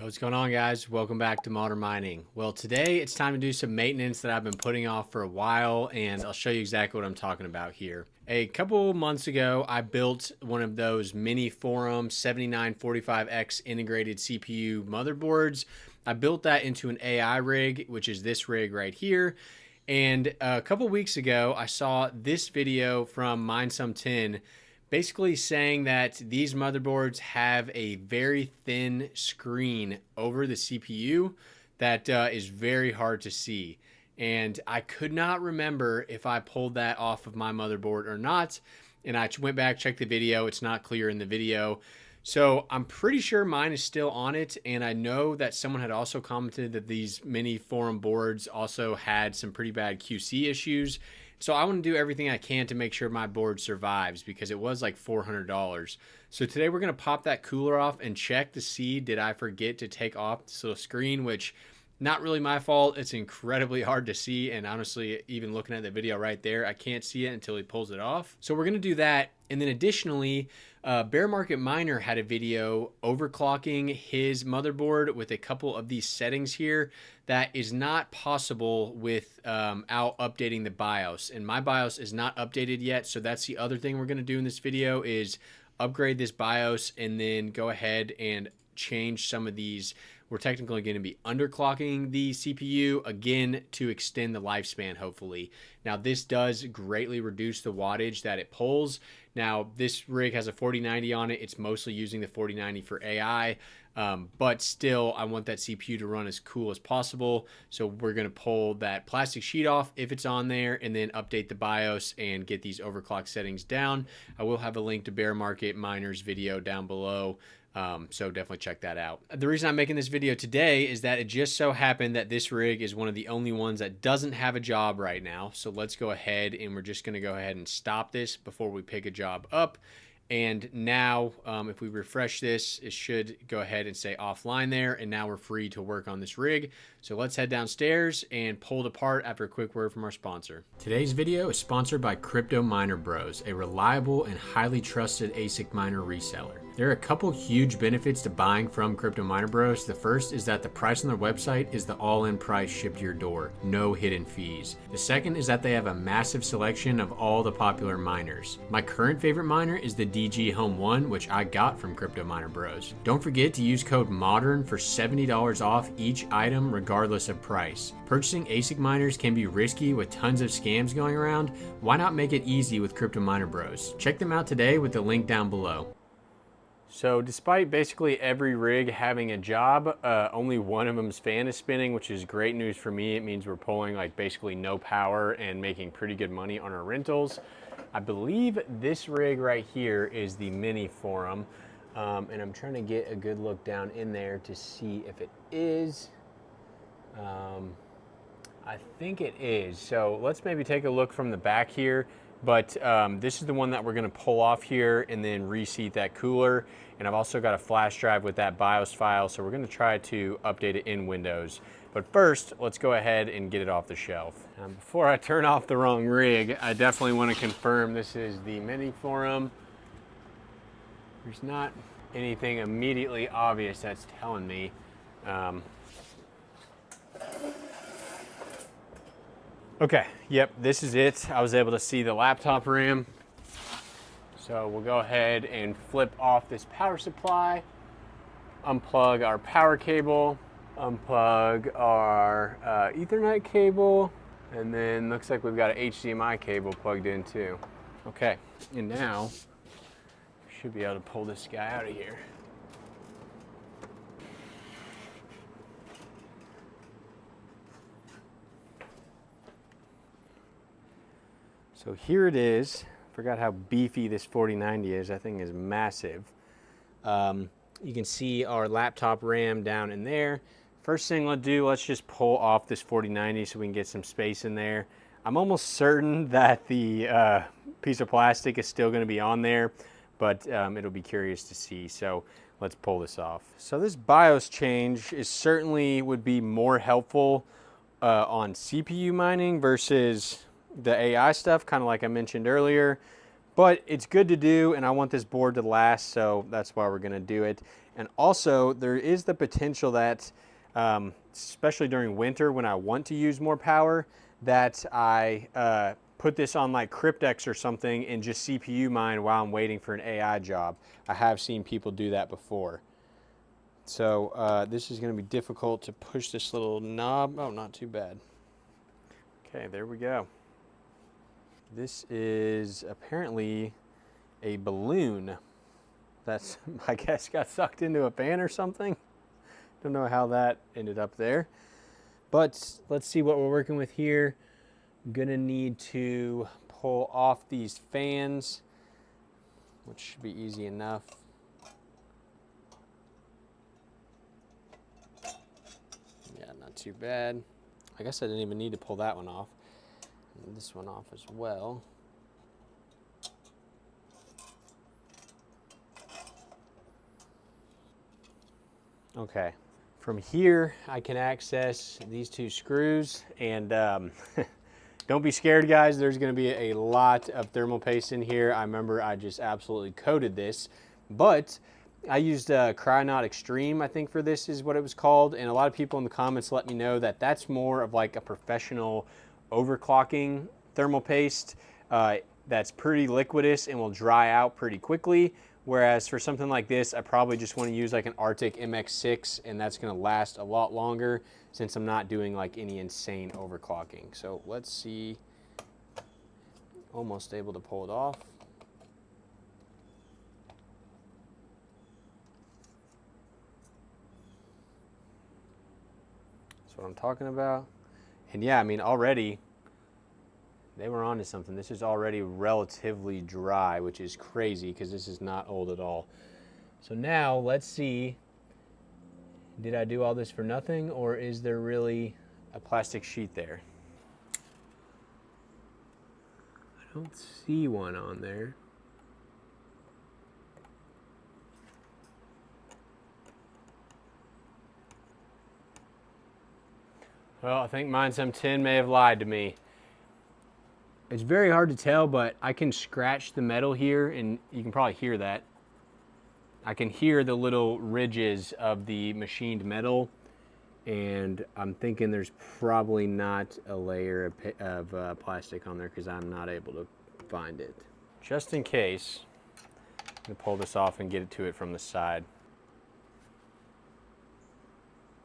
What's going on, guys? Welcome back to Modern Mining. Well, today it's time to do some maintenance that I've been putting off for a while, and I'll show you exactly what I'm talking about here. A couple months ago, I built one of those Minisforum 7945X integrated CPU motherboards. I built that into an AI rig, which is this rig right here. And a couple weeks ago, I saw this video from Minisforum basically saying that these motherboards have a very thin screen over the CPU that is very hard to see. And I could not remember if I pulled that off of my motherboard or not. And I went back, checked the video. It's not clear in the video. So I'm pretty sure mine is still on it. And I know that someone had also commented that these Minisforum boards also had some pretty bad QC issues. So I want to do everything I can to make sure my board survives because it was like $400. So today we're going to pop that cooler off and check to see, did I forget to take off this little screen, which not really my fault. It's incredibly hard to see. And honestly, even looking at the video right there, I can't see it until he pulls it off. So we're going to do that. And then additionally, Bear Market Miner had a video overclocking his motherboard with a couple of these settings here that is not possible without updating the BIOS. And my BIOS is not updated yet. So that's the other thing we're going to do in this video is upgrade this BIOS and then go ahead and change some of these. We're technically going to be underclocking the CPU again to extend the lifespan, hopefully. Now, this does greatly reduce the wattage that it pulls. Now, this rig has a 4090 on it. It's mostly using the 4090 for AI, but still, I want that CPU to run as cool as possible. So we're going to pull that plastic sheet off if it's on there and then update the BIOS and get these overclock settings down. I will have a link to Bear Market Miner's video down below. So definitely check that out. The reason I'm making this video today is that it just so happened that this rig is one of the only ones that doesn't have a job right now. So let's go ahead and we're just going to go ahead and stop this before we pick a job up. And now if we refresh this, it should go ahead and say offline there. And now we're free to work on this rig. So let's head downstairs and pull it apart after a quick word from our sponsor. Today's video is sponsored by Crypto Miner Bros, a reliable and highly trusted ASIC miner reseller. There are a couple huge benefits to buying from Crypto Miner Bros. The first is that the price on their website is the all-in price shipped to your door, no hidden fees. The second is that they have a massive selection of all the popular miners. My current favorite miner is the DG Home 1, which I got from Crypto Miner Bros. Don't forget to use code MODERN for $70 off each item regardless of price. Purchasing ASIC miners can be risky with tons of scams going around. Why not make it easy with Crypto Miner Bros? Check them out today with the link down below. So despite basically every rig having a job, only one of them's fan is spinning, which is great news for me. It means we're pulling like basically no power and making pretty good money on our rentals. I believe this rig right here is the Minisforum, and I'm trying to get a good look down in there to see if it is. I think it is. So let's maybe take a look from the back here. But this is the one that we're going to pull off here and then reseat that cooler. And I've also got a flash drive with that BIOS file, so we're going to try to update it in Windows. But first, let's go ahead and get it off the shelf. Before I turn off the wrong rig, I definitely want to confirm this is the Minisforum. There's not anything immediately obvious that's telling me. Okay, yep, this is it. I was able to see the laptop RAM. So we'll go ahead and flip off this power supply, unplug our power cable, unplug our Ethernet cable, and then looks like we've got an HDMI cable plugged in too. Okay, and now we should be able to pull this guy out of here. So here it is. Forgot how beefy this 4090 is. That thing is massive. You can see our laptop RAM down in there. First thing let's just pull off this 4090 so we can get some space in there. I'm almost certain that the piece of plastic is still going to be on there, but it'll be curious to see. So let's pull this off. So this BIOS change is certainly would be more helpful on CPU mining versus the AI stuff, kind of like I mentioned earlier, but it's good to do and I want this board to last, so that's why we're going to do it. And also there is the potential that, especially during winter when I want to use more power, that I put this on like Cryptex or something and just CPU mine while I'm waiting for an AI job. I have seen people do that before. So this is going to be difficult to push this little knob. Oh, not too bad. Okay, there we go. This is apparently a balloon that's, I guess, got sucked into a fan or something. Don't know how that ended up there. But let's see what we're working with here. I'm gonna need to pull off these fans, which should be easy enough. Yeah, not too bad. I guess I didn't even need to pull that one off. And this one off as well. Okay, from here I can access these two screws, and don't be scared, guys. There's going to be a lot of thermal paste in here. I remember I just absolutely coated this, but I used Cryonaut Extreme, I think for this is what it was called, and a lot of people in the comments let me know that that's more of like a professional overclocking thermal paste that's pretty liquidous and will dry out pretty quickly. Whereas for something like this, I probably just want to use like an Arctic MX6, and that's going to last a lot longer since I'm not doing like any insane overclocking. So let's see, almost able to pull it off. That's what I'm talking about. And yeah, I mean, already they were onto something. This is already relatively dry, which is crazy because this is not old at all. So now let's see, did I do all this for nothing, or is there really a plastic sheet there? I don't see one on there. Well, I think Minisforum may have lied to me. It's very hard to tell, but I can scratch the metal here, and you can probably hear that. I can hear the little ridges of the machined metal, and I'm thinking there's probably not a layer of plastic on there because I'm not able to find it. Just in case, I'm gonna pull this off and get it to it from the side.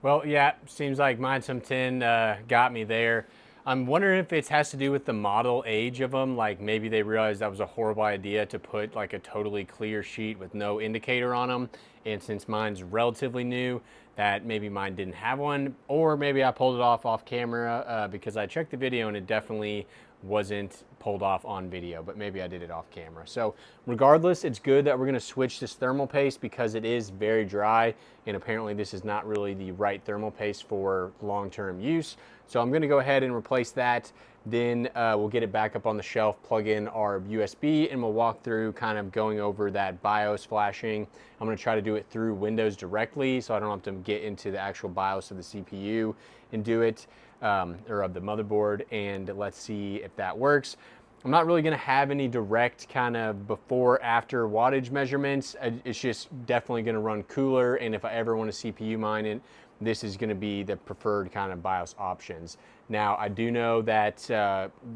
Well, yeah, seems like Minisforum got me there. I'm wondering if it has to do with the model age of them. Like maybe they realized that was a horrible idea to put like a totally clear sheet with no indicator on them. And since mine's relatively new, that maybe mine didn't have one. Or maybe I pulled it off camera because I checked the video and it definitely wasn't pulled off on video, but maybe I did it off camera. So regardless, it's good that we're gonna switch this thermal paste because it is very dry, and apparently this is not really the right thermal paste for long-term use. So I'm gonna go ahead and replace that. Then we'll get it back up on the shelf, plug in our USB, and we'll walk through kind of going over that BIOS flashing. I'm gonna try to do it through Windows directly so I don't have to get into the actual BIOS of the CPU and do it, or of the motherboard, and let's see if that works. I'm not really gonna have any direct kind of before after wattage measurements. It's just definitely gonna run cooler, and if I ever want to CPU mine it, this is gonna be the preferred kind of BIOS options. Now, I do know that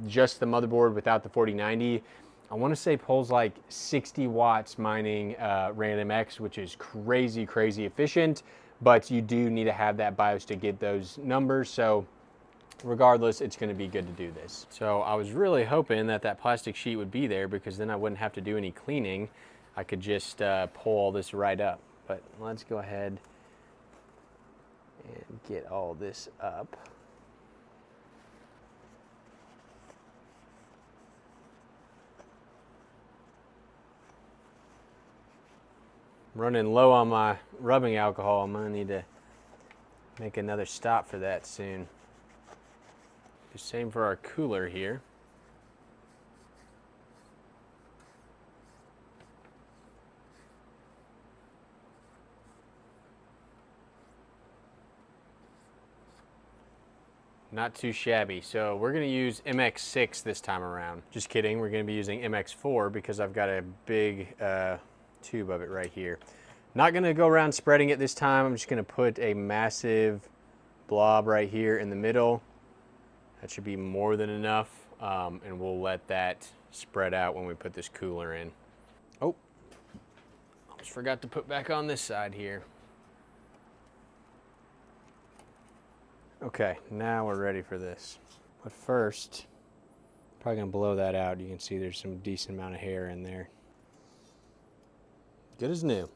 just the motherboard without the 4090, I wanna say pulls like 60 watts mining RandMX, which is crazy, crazy efficient, but you do need to have that BIOS to get those numbers. So regardless, it's going to be good to do this. So I was really hoping that that plastic sheet would be there because then I wouldn't have to do any cleaning. I could just pull all this right up. But let's go ahead and get all this up. I'm running low on my rubbing alcohol. I'm going to need to make another stop for that soon. The same for our cooler here. Not too shabby. So we're gonna use MX6 this time around. Just kidding, we're gonna be using MX4 because I've got a big tube of it right here. Not gonna go around spreading it this time. I'm just gonna put a massive blob right here in the middle. That should be more than enough, and we'll let that spread out when we put this cooler in. Oh, almost forgot to put back on this side here. Okay, now we're ready for this. But first, probably gonna blow that out. You can see there's some decent amount of hair in there. Good as new.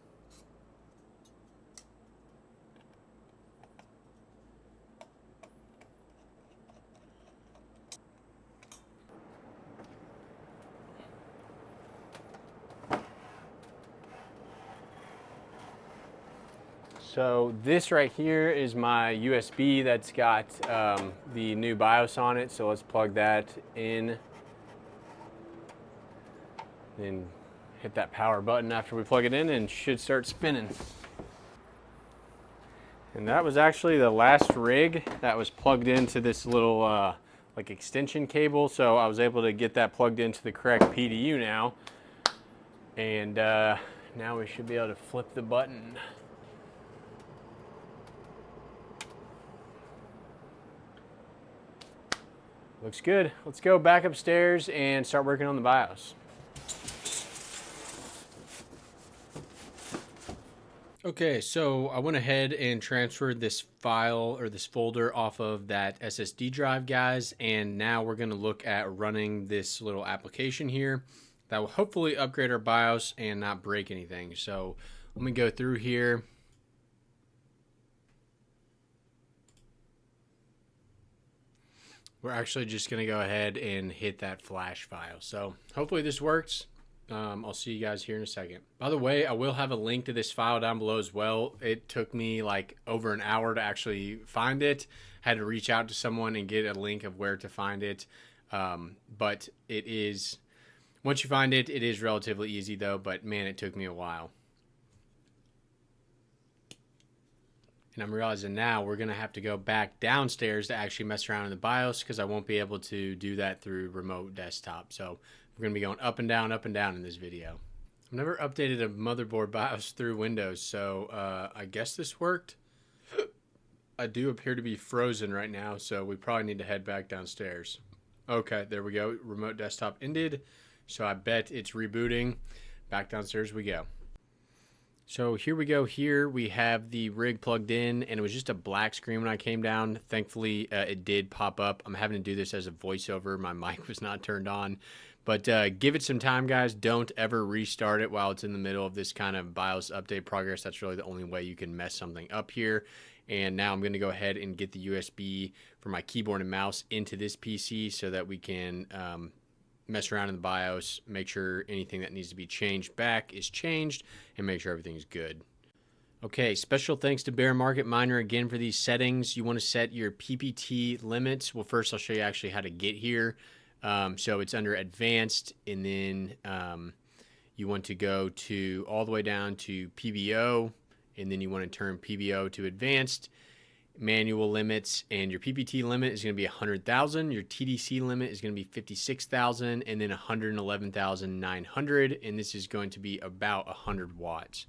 So this right here is my USB that's got the new BIOS on it. So let's plug that in. Then hit that power button after we plug it in and should start spinning. And that was actually the last rig that was plugged into this little like extension cable. So I was able to get that plugged into the correct PDU now. And now we should be able to flip the button. Looks good. Let's go back upstairs and start working on the BIOS. Okay, so I went ahead and transferred this file or this folder off of that SSD drive, guys, and now we're going to look at running this little application here that will hopefully upgrade our BIOS and not break anything. So let me go through here. We're actually just going to go ahead and hit that flash file. So hopefully this works. I'll see you guys here in a second. By the way, I will have a link to this file down below as well. It took me like over an hour to actually find it. I had to reach out to someone and get a link of where to find it. But it is, once you find it, it is relatively easy though, but man, it took me a while. And I'm realizing now we're going to have to go back downstairs to actually mess around in the BIOS because I won't be able to do that through remote desktop. So we're going to be going up and down in this video. I've never updated a motherboard BIOS through Windows, so I guess this worked. I do appear to be frozen right now, so we probably need to head back downstairs. Okay, there we go. Remote desktop ended, so I bet it's rebooting. Back downstairs we go. So here we go. Here we have the rig plugged in, and it was just a black screen when I came down. Thankfully, it did pop up. I'm having to do this as a voiceover. My mic was not turned on. But give it some time, guys. Don't ever restart it while it's in the middle of this kind of BIOS update progress. That's really the only way you can mess something up here. And now I'm going to go ahead and get the USB for my keyboard and mouse into this PC so that we can mess around in the BIOS, make sure anything that needs to be changed back is changed, and make sure everything's good. Okay, special thanks to Bear Market Miner again for these settings. You want to set your PPT limits. Well, first I'll show you actually how to get here. So it's under advanced, and then you want to go to all the way down to PBO, and then you want to turn PBO to advanced. Manual limits, and your PPT limit is going to be 100,000. Your TDC limit is going to be 56,000, and then 111,900, and this is going to be about 100 watts.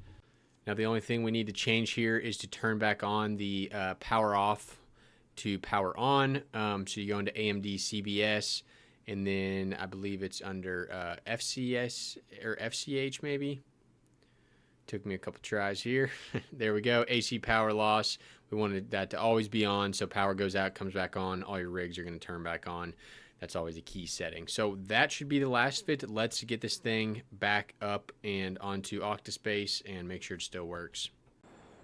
Now the only thing we need to change here is to turn back on the power off to power on. So you go into AMD CBS, and then I believe it's under FCS or FCH maybe. Took me a couple tries here. There we go. AC power loss. We wanted that to always be on, so power goes out, comes back on. All your rigs are going to turn back on. That's always a key setting. So that should be the last of it. Let's get this thing back up and onto octaspace and make sure it still works.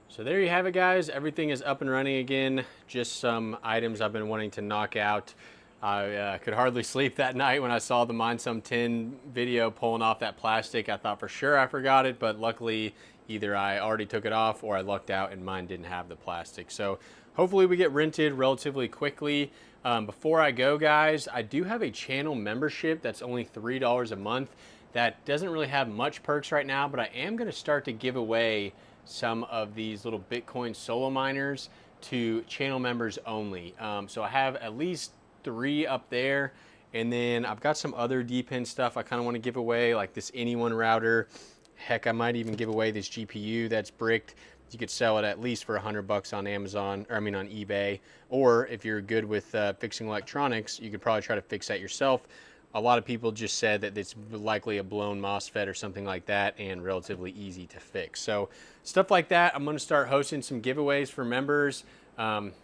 So there you have it, guys. Everything is up and running again. Just some items I've been wanting to knock out. I could hardly sleep that night when I saw the Mine Some 10 video pulling off that plastic. I thought for sure I forgot it, but luckily either I already took it off or I lucked out and mine didn't have the plastic. So hopefully we get rented relatively quickly. Before I go, guys, I do have a channel membership that's only $3 a month. That doesn't really have much perks right now, but I am going to start to give away some of these little Bitcoin solo miners to channel members only. So I have at least 3 up there, and then I've got some other depend stuff I kind of want to give away, like this anyone router, Heck, I might even give away this GPU that's bricked. You could sell it at least for $100 on Amazon, or I mean on eBay. Or if you're good with fixing electronics, you could probably try to fix that yourself. A lot of people just said that it's likely a blown MOSFET or something like that, and relatively easy to fix. So stuff like that, I'm going to start hosting some giveaways for members.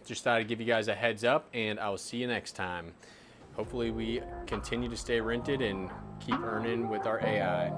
Just thought I'd give you guys a heads up, and I will see you next time. Hopefully we continue to stay rented and keep earning with our AI.